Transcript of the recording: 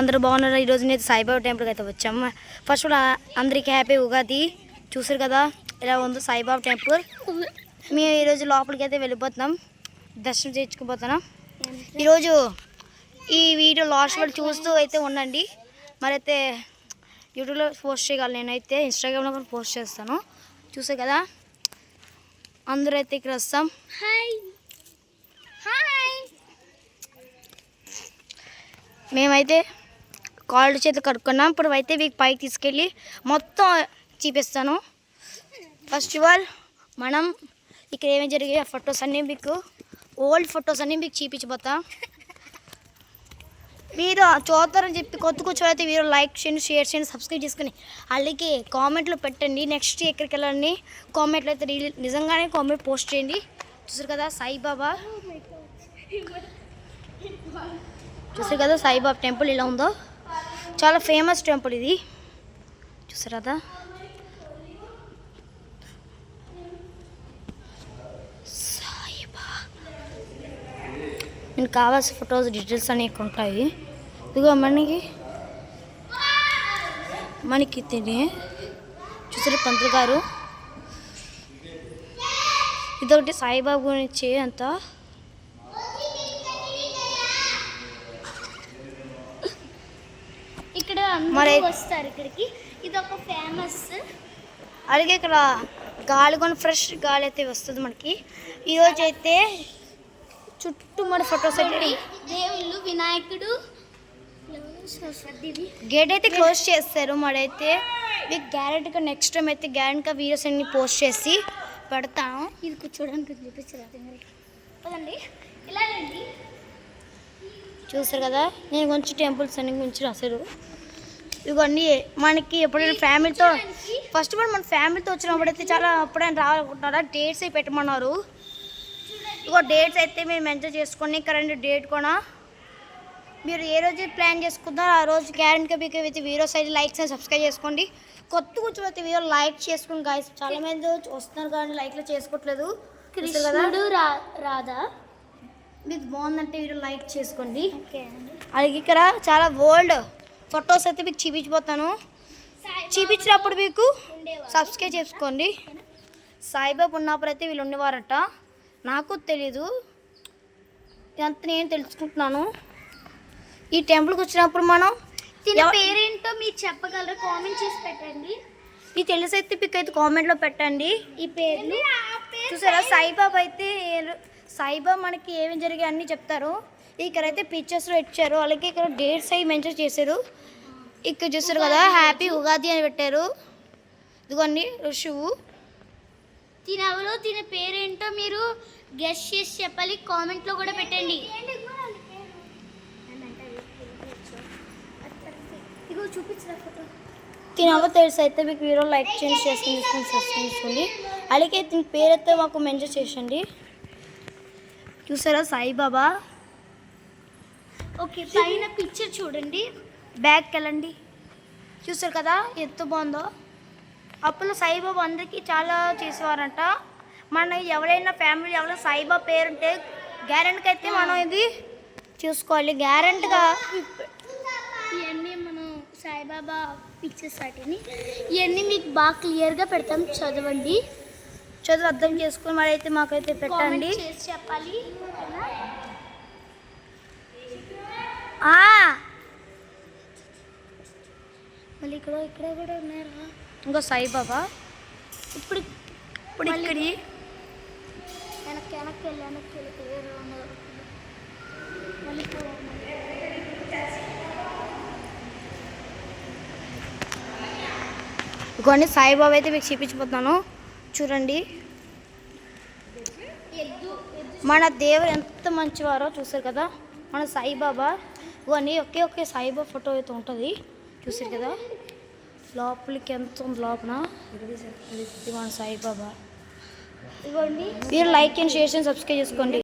అందరూ బాగున్నారు. ఈరోజు నేను సాయిబాబా టెంపుల్కి అయితే వచ్చాము. ఫస్ట్ అందరికీ హ్యాపీ ఉగాది. చూసారు కదా ఇలా ఉందో సాయిబాబా టెంపుల్. మేము ఈరోజు లోపలికి అయితే వెళ్ళిపోతున్నాం, దర్శనం చేయించుకుపోతున్నాం. ఈరోజు ఈ వీడియో లాస్ట్ వరకు చూస్తూ అయితే ఉండండి. మరైతే యూట్యూబ్లో పోస్ట్ చేయగలను, నేనైతే ఇన్స్టాగ్రామ్లో కూడా పోస్ట్ చేస్తాను. చూసే కదా అందరూ అయితే ఇక్కడ వస్తాం. మేమైతే కాళ్ళు చేతులు కడుక్కున్నాం. ఇప్పుడు అయితే మీకు పైకి తీసుకెళ్ళి మొత్తం చూపిస్తాను. ఫస్ట్ ఆఫ్ ఆల్ మనం ఇక్కడ ఏమేమి జరిగాయి ఆ ఫొటోస్ అన్నీ మీకు, ఓల్డ్ ఫొటోస్ అన్నీ మీకు చూపించబోతా. మీరు చూస్తారని చెప్పి కొత్త కూర్చోైతే మీరు లైక్ చేయండి, షేర్ చేయండి, సబ్స్క్రైబ్ చేసుకుని అలాగే కామెంట్లో పెట్టండి. నెక్స్ట్ ఎక్కడికి వెళ్ళాలని కామెంట్లో అయితే నిజంగానే కామెంట్ పోస్ట్ చేయండి. చూసారు కదా సాయిబాబా, చూసారు కదా సాయిబాబా టెంపుల్ ఇలా ఉందో, చాలా ఫేమస్ టెంపుల్ ఇది. చూసారు కదా సాయిబాబా. నేను కావాల్సిన ఫొటోస్ డీటెయిల్స్ అనేవి ఉంటాయి. ఇదిగో మనకి తిని చూసారు పంతులు గారు. ఇదొకటి సాయిబాబా గురించి అంతా. ఇక్కడ అందరూ వస్తారు ఇక్కడికి, ఇది ఒక ఫేమస్. అలాగే ఇక్కడ గాలి కూడా ఫ్రెష్ గాలి అయితే వస్తుంది మనకి. ఈరోజు అయితే చుట్టూ మన ఫొటోస్ అయితే దేవుళ్ళు, వినాయకుడు, గేట్ అయితే క్లోజ్ చేస్తారు. మరైతే మీకు గ్యారెంటీగా నెక్స్ట్ టైం అయితే గ్యారెంటీగా వీడియోస్ అన్ని పోస్ట్ చేసి పెడతాను. ఇది కూర్చోడానికి చూపించండి. ఇలా రండి. చూసారు కదా నేను కొంచెం టెంపుల్స్ అన్ని గురించి రాశారు. ఇవన్నీ మనకి ఎప్పుడైనా ఫ్యామిలీతో ఫస్ట్ మన ఫ్యామిలీతో వచ్చినప్పుడైతే చాలా అప్పుడైనా రావాలనుకుంటున్నారా డేట్స్ అవి పెట్టమన్నారు. ఇగో డేట్స్ అయితే మేము ఎంజాయ్ చేసుకొని కరెంట్ డేట్ కూడా మీరు ఏ రోజు ప్లాన్ చేసుకుంటారో ఆ రోజు గ్యారెంటీగా మీకు అయితే వీడియోస్ అయితే లైక్స్ అండ్ సబ్స్క్రైబ్ చేసుకోండి. కొత్త కూర్చోైతే వీడియో లైక్ చేసుకోండి గాయస్. చాలా మంది వస్తున్నారు కానీ లైక్లో చేసుకోవట్లేదు. కృష్ణుడు రాధా మీకు బాగుందంటే వీడియో లైక్ చేసుకోండి. అలాగే ఇక్కడ చాలా ఓల్డ్ ఫొటోస్ అయితే మీకు చూపించిపోతాను. చూపించినప్పుడు మీకు సబ్స్క్రైబ్ చేసుకోండి. సాయిబాబా ఉన్నప్పుడు అయితే వీళ్ళు ఉండేవారట, నాకు తెలీదు, ఇదంతా నేను తెలుసుకుంటున్నాను. ఈ టెంపుల్కి వచ్చినప్పుడు మనం పేరేంటో మీరు చెప్పగలరా? కామెంట్ చేసి పెట్టండి. ఈ తెలిసి అయితే మీకు అయితే కామెంట్లో పెట్టండి ఈ పేర్లు. చూసారా సాయిబాబా అయితే సాయిబాబా మనకి ఏమేమి జరిగాయి అన్నీ చెప్తారు. ఇక్కడైతే పిక్చర్స్లో ఇచ్చారు, అలాగే ఇక్కడ డేట్స్ అవి మెన్షన్ చేశారు. ఇక్కడ చూస్తారు కదా హ్యాపీ ఉగాది అని పెట్టారు. ఇదిగోండి ఋషువు. తినెవరో తిన పేరేంటో మీరు గెస్ చేసి చెప్పాలి, కామెంట్లో కూడా పెట్టండి. తినవో తెలుసు అయితే మీకు వీడియో లైక్ చేయండి, సబ్స్క్రైబ్ చేసుకోండి. అలాగే దీని పేరైతే మాకు మెన్షన్ చేయండి. చూసారా సాయిబాబా. ఓకే పైన పిక్చర్ చూడండి, బ్యాగ్కి వెళ్ళండి. చూసారు కదా ఎంత బాగుందో. అప్పుడు సాయిబాబా అందరికీ చాలా చేసేవారంట. మన ఎవరైనా ఫ్యామిలీ ఎవరైనా సాయిబాబా పేరుంటే గ్యారెంటీగా అయితే మనం ఇది చూసుకోవాలి. గ్యారెంటీగా ఇవన్నీ మనం సాయిబాబా పిక్చర్స్ వాటిని ఇవన్నీ మీకు బాగా క్లియర్గా పెడతాం, చదవండి. చదువు అర్థం చేసుకుని మరి అయితే మాకైతే పెట్టండి. చేసి చెప్పాలి. మళ్ళీ ఇక్కడ కూడా ఉన్నారా? ఇంకో సాయిబాబా. ఇప్పుడు ఇక్కడి వెనక్కి కొన్ని సాయిబాబా అయితే మీకు చూపించిపోతాను చూడండి. మన దేవుడు ఎంత మంచివారో చూసారు కదా మన సాయిబాబా. ఇవన్నీ ఒకే సాయిబాబా ఫోటో అయితే ఉంటుంది. చూసారు కదా లోపలికి ఎంత ఉంది లోపల మన సాయిబాబా. ఇవ్వండి. మీరు like and share and subscribe చేసుకోండి.